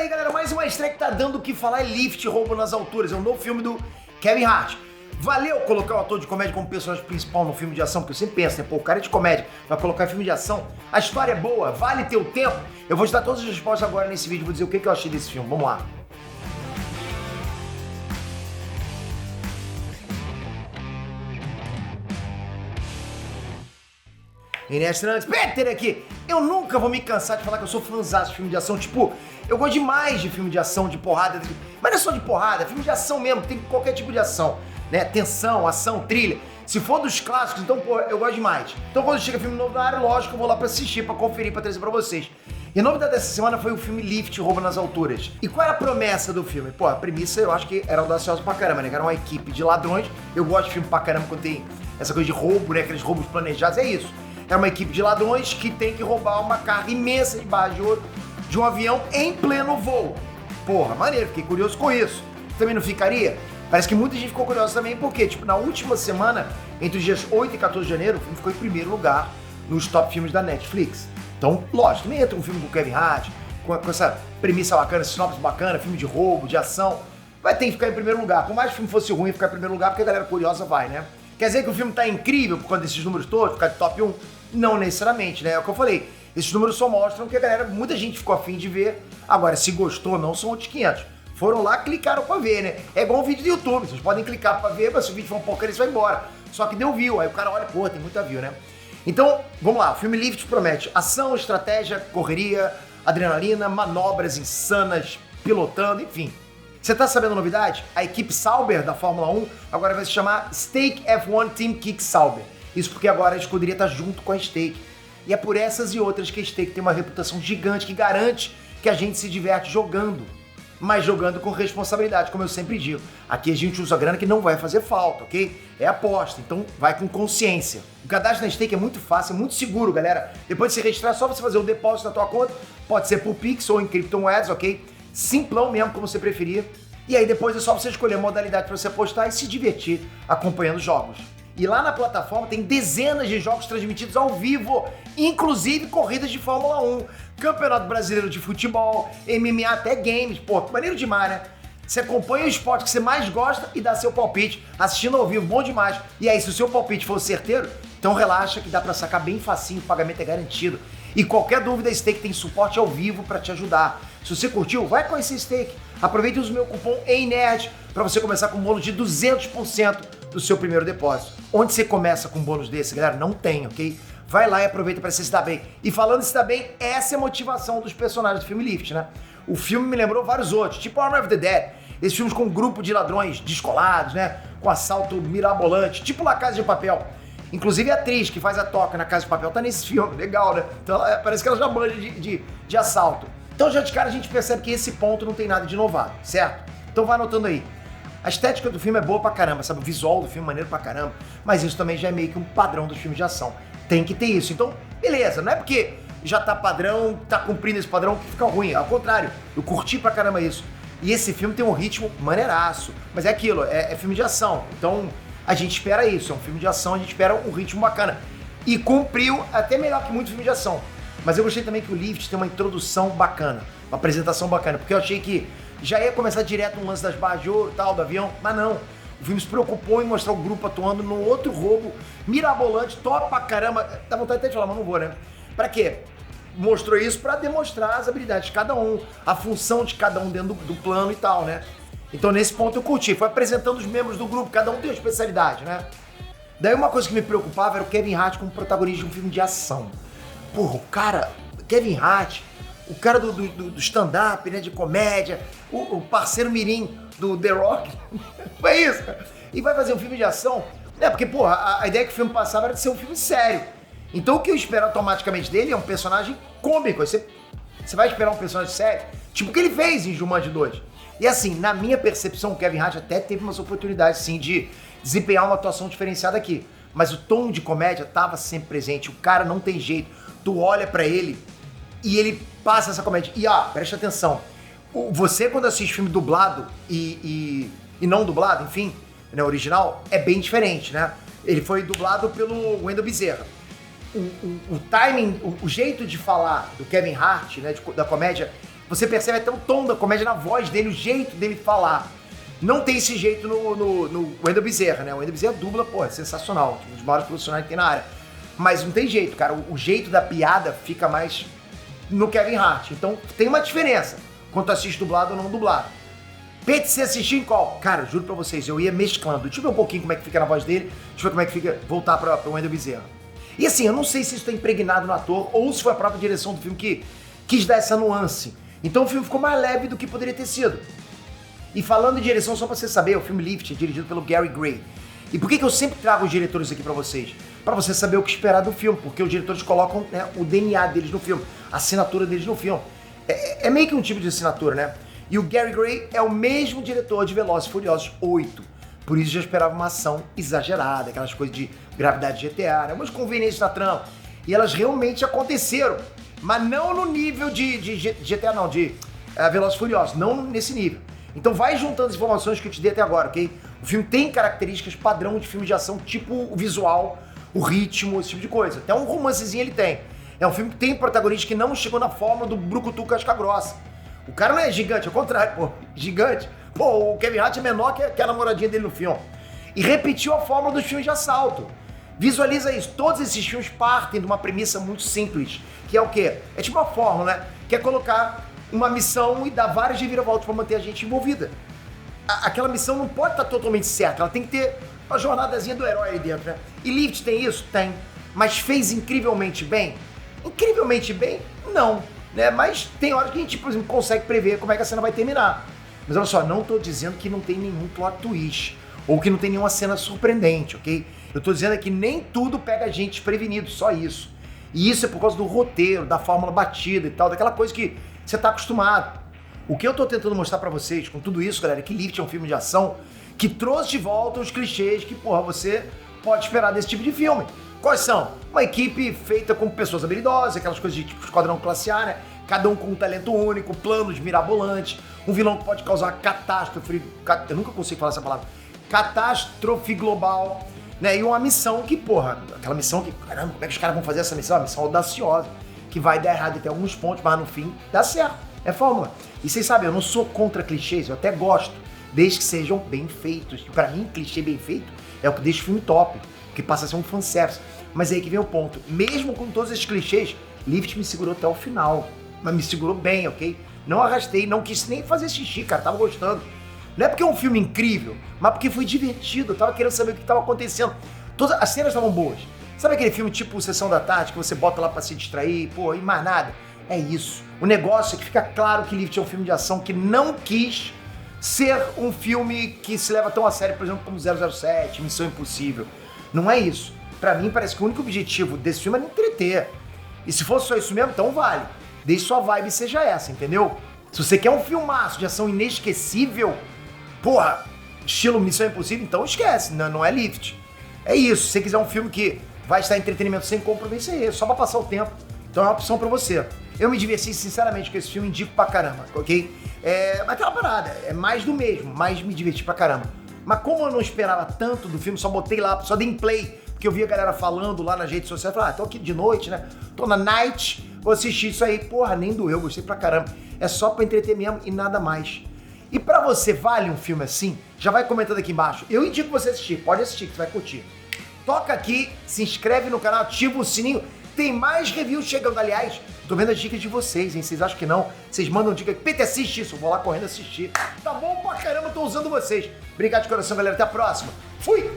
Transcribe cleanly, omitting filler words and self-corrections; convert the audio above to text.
aí, galera, mais uma estreia que tá dando o que falar é Lift, Roubo nas Alturas. É um novo filme do Kevin Hart. Valeu colocar o ator de comédia como personagem principal no filme de ação, porque eu sempre penso, né? Pô, o cara é de comédia, vai colocar em filme de ação. A história é boa, vale teu tempo. Eu vou te dar todas as respostas agora nesse vídeo, vou dizer o que eu achei desse filme. Vamos lá. Inês Trantes, Peter aqui. Eu nunca vou me cansar de falar que eu sou fãzaço de filme de ação. Tipo, eu gosto demais de filme de ação, de porrada. Mas não é só de porrada, é filme de ação mesmo. Tem qualquer tipo de ação, né? Tensão, ação, trilha. Se for dos clássicos, então, pô, eu gosto demais. Então, quando chega filme novo na área, lógico, eu vou lá pra assistir, pra conferir, pra trazer pra vocês. E a novidade dessa semana foi o filme Lift, Roubo nas Alturas. E qual era a promessa do filme? Pô, a premissa eu acho que era audaciosa pra caramba, né? Que era uma equipe de ladrões. Eu gosto de filme pra caramba quando tem essa coisa de roubo, né? Aqueles roubos planejados, é isso. É uma equipe de ladrões que tem que roubar uma carga imensa de barras de ouro de um avião em pleno voo. Porra, maneiro, fiquei curioso com isso. Você também não ficaria? Parece que muita gente ficou curiosa também, porque, tipo, na última semana, entre os dias 8 e 14 de janeiro, o filme ficou em primeiro lugar nos top filmes da Netflix. Então, lógico, também entra um filme com o Kevin Hart, com essa premissa bacana, sinopse bacana, filme de roubo, de ação, vai ter que ficar em primeiro lugar. Por mais que o filme fosse ruim, ficar em primeiro lugar, porque a galera curiosa vai, né? Quer dizer que o filme tá incrível por conta desses números todos, ficar de top 1? Não necessariamente, né? É o que eu falei. Esses números só mostram que a galera, muita gente ficou afim de ver. Agora, se gostou ou não, são outros 500. Foram lá, clicaram pra ver, né? É igual um vídeo do YouTube. Vocês podem clicar pra ver, mas se o vídeo for um porcaria, você vai embora. Só que deu view. Aí o cara olha, pô, tem muita view, né? Então, vamos lá. O filme Lift promete ação, estratégia, correria, adrenalina, manobras insanas, pilotando, enfim. Você tá sabendo a novidade? A equipe Sauber da Fórmula 1 agora vai se chamar Stake F1 Team Kick Sauber. Isso porque agora a escuderia tá junto com a Stake. E é por essas e outras que a Stake tem uma reputação gigante que garante que a gente se diverte jogando. Mas jogando com responsabilidade, como eu sempre digo. Aqui a gente usa grana que não vai fazer falta, ok? É aposta, então vai com consciência. O cadastro na Stake é muito fácil, é muito seguro, galera. Depois de se registrar, é só você fazer o depósito na tua conta. Pode ser por Pix ou em criptomoedas, ok? Simplão mesmo, como você preferir. E aí depois é só você escolher a modalidade para você apostar e se divertir acompanhando os jogos. E lá na plataforma tem dezenas de jogos transmitidos ao vivo, inclusive corridas de Fórmula 1, Campeonato Brasileiro de Futebol, MMA, até games. Pô, que maneiro demais, né? Você acompanha o esporte que você mais gosta e dá seu palpite, assistindo ao vivo, bom demais. E aí, se o seu palpite for certeiro, então relaxa que dá pra sacar bem facinho, o pagamento é garantido. E qualquer dúvida, a Stake tem suporte ao vivo pra te ajudar. Se você curtiu, vai conhecer a Stake. Aproveite e use o meu cupom EINERD para você começar com um bônus de 200% do seu primeiro depósito. Onde você começa com um bônus desse, galera? Não tem, ok? Vai lá e aproveita para se dar bem. E falando em se dar bem, essa é a motivação dos personagens do filme Lift, né? O filme me lembrou vários outros, tipo Army of the Dead. Esses filmes com um grupo de ladrões descolados, né? Com assalto mirabolante, tipo La Casa de Papel. Inclusive a atriz que faz a Toca na Casa de Papel tá nesse filme, legal, né? Então parece que ela já manja de assalto. Então já de cara a gente percebe que esse ponto não tem nada de inovado, certo? Então vai anotando aí. A estética do filme é boa pra caramba, sabe? O visual do filme é maneiro pra caramba, mas isso também já é meio que um padrão dos filmes de ação. Tem que ter isso. Então, beleza, não é porque já tá padrão, tá cumprindo esse padrão que fica ruim. Ao contrário, eu curti pra caramba isso. E esse filme tem um ritmo maneiraço, mas é aquilo, é filme de ação. Então a gente espera isso, é um filme de ação, a gente espera um ritmo bacana. E cumpriu até melhor que muito filme de ação. Mas eu gostei também que o Lift tem uma introdução bacana, uma apresentação bacana, porque eu achei que já ia começar direto um lance das barras de ouro e tal, do avião, mas não. O filme se preocupou em mostrar o grupo atuando no outro roubo mirabolante, top pra caramba. Dá vontade até de falar, mas não vou, né? Pra quê? Mostrou isso pra demonstrar as habilidades de cada um, a função de cada um dentro do plano e tal, né? Então nesse ponto eu curti, foi apresentando os membros do grupo, cada um tem uma especialidade, né? Daí uma coisa que me preocupava era o Kevin Hart como protagonista de um filme de ação. Porra, o cara, Kevin Hart, o cara do stand-up, né, de comédia, o parceiro mirim do The Rock, foi isso, cara. E vai fazer um filme de ação, né, porque, porra, a ideia que o filme passava era de ser um filme sério. Então o que eu espero automaticamente dele é um personagem cômico, você vai esperar um personagem sério, tipo o que ele fez em Jumanji 2. E assim, na minha percepção, o Kevin Hart até teve umas oportunidades, sim, de desempenhar uma atuação diferenciada aqui. Mas o tom de comédia tava sempre presente, o cara não tem jeito. Tu olha pra ele e ele passa essa comédia. E preste atenção, você quando assiste filme dublado e não dublado, enfim, né, original, é bem diferente, né? Ele foi dublado pelo Wendell Bezerra. O timing, o jeito de falar do Kevin Hart, né, da comédia, Você percebe até o tom da comédia na voz dele, o jeito dele falar. Não tem esse jeito no Wendell Bezerra, né? O Wendell Bezerra dubla, pô, é sensacional. Um dos maiores profissionais que tem na área. Mas não tem jeito, cara. O jeito da piada fica mais no Kevin Hart. Então tem uma diferença quando tu assiste dublado ou não dublado. Pete, você assistiu em qual? Cara, juro pra vocês, eu ia mesclando. Deixa eu ver um pouquinho como é que fica na voz dele. Deixa eu ver como é que fica voltar pro Wendell Bezerra. E assim, eu não sei se isso tá impregnado no ator ou se foi a própria direção do filme que quis dar essa nuance. Então o filme ficou mais leve do que poderia ter sido. E falando em direção, só pra você saber, o filme Lift é dirigido pelo Gary Gray. E por que eu sempre trago os diretores aqui pra vocês? Pra você saber o que esperar do filme, porque os diretores colocam, né, o DNA deles no filme, a assinatura deles no filme. É meio que um tipo de assinatura, né? E o Gary Gray é o mesmo diretor de Velozes e Furiosos 8. Por isso já esperava uma ação exagerada, aquelas coisas de gravidade de GTA, né? Umas conveniências na trama. E elas realmente aconteceram. Mas não no nível de GTA, não, de Velozes e Furiosos, não nesse nível. Então vai juntando as informações que eu te dei até agora, ok? O filme tem características padrão de filme de ação, tipo o visual, o ritmo, esse tipo de coisa. Até um romancezinho ele tem. É um filme que tem protagonista que não chegou na fórmula do brucutu casca grossa. O cara não é gigante, ao contrário, pô, gigante. Pô, o Kevin Hart é menor que a namoradinha dele no filme. E repetiu a fórmula dos filmes de assalto. Visualiza isso, todos esses filmes partem de uma premissa muito simples, que é o quê? É tipo uma fórmula, né? Que é colocar uma missão e dar várias reviravoltas para manter a gente envolvida. Aquela missão não pode estar totalmente certa, ela tem que ter uma jornadazinha do herói aí dentro, né? E Lift tem isso? Tem. Mas fez incrivelmente bem? Incrivelmente bem? Não. Né? Mas tem horas que a gente, por exemplo, consegue prever como é que a cena vai terminar. Mas olha só, não tô dizendo que não tem nenhum plot twist, ou que não tem nenhuma cena surpreendente, ok? Eu tô dizendo é que nem tudo pega a gente desprevenido, só isso. E isso é por causa do roteiro, da fórmula batida e tal, daquela coisa que você tá acostumado. O que eu tô tentando mostrar pra vocês com tudo isso, galera, é que Lift é um filme de ação que trouxe de volta os clichês que, porra, você pode esperar desse tipo de filme. Quais são? Uma equipe feita com pessoas habilidosas, aquelas coisas de tipo Esquadrão Classe A, né? Cada um com um talento único, planos mirabolantes, um vilão que pode causar catástrofe, eu nunca consigo falar essa palavra, catástrofe global, né? E uma missão que, porra, aquela missão que, caramba, como é que os caras vão fazer essa missão? Uma missão audaciosa, que vai dar errado até alguns pontos, mas no fim dá certo, é fórmula. E vocês sabem, eu não sou contra clichês, eu até gosto, desde que sejam bem feitos. E pra mim, clichê bem feito é o que deixa o filme top, que passa a ser um fanservice. Mas aí que vem o ponto, mesmo com todos esses clichês, Lift me segurou até o final, mas me segurou bem, ok? Não arrastei, não quis nem fazer xixi, cara, tava gostando. Não é porque é um filme incrível, mas porque foi divertido, eu tava querendo saber o que tava acontecendo. Todas as cenas estavam boas. Sabe aquele filme tipo Sessão da Tarde, que você bota lá pra se distrair, pô, e mais nada? É isso. O negócio é que fica claro que Lift é um filme de ação que não quis ser um filme que se leva tão a sério, por exemplo, como 007, Missão Impossível. Não é isso. Pra mim, parece que o único objetivo desse filme é entreter. E se fosse só isso mesmo, então vale. Desde sua vibe seja essa, entendeu? Se você quer um filmaço de ação inesquecível, porra, estilo Missão Impossível, então esquece, não é Lift. É isso, se você quiser um filme que vai estar entretenimento sem compromisso, é isso, só pra passar o tempo. Então é uma opção pra você. Eu me diverti sinceramente com esse filme, indico pra caramba, ok? Mas aquela parada, é mais do mesmo, mas me diverti pra caramba. Mas como eu não esperava tanto do filme, só botei lá, só dei em play, porque eu vi a galera falando lá nas redes sociais, falei, tô aqui de noite, né? Tô na night, vou assistir isso aí. Porra, nem doeu, gostei pra caramba. É só pra entreter mesmo e nada mais. E pra você, vale um filme assim? Já vai comentando aqui embaixo. Eu indico você assistir, pode assistir que você vai curtir. Toca aqui, se inscreve no canal, ativa o sininho. Tem mais reviews chegando, aliás, tô vendo as dicas de vocês, hein? Vocês acham que não? Vocês mandam dica, Peter, assiste isso, eu vou lá correndo assistir. Tá bom pra caramba, tô usando vocês. Obrigado de coração, galera, até a próxima. Fui!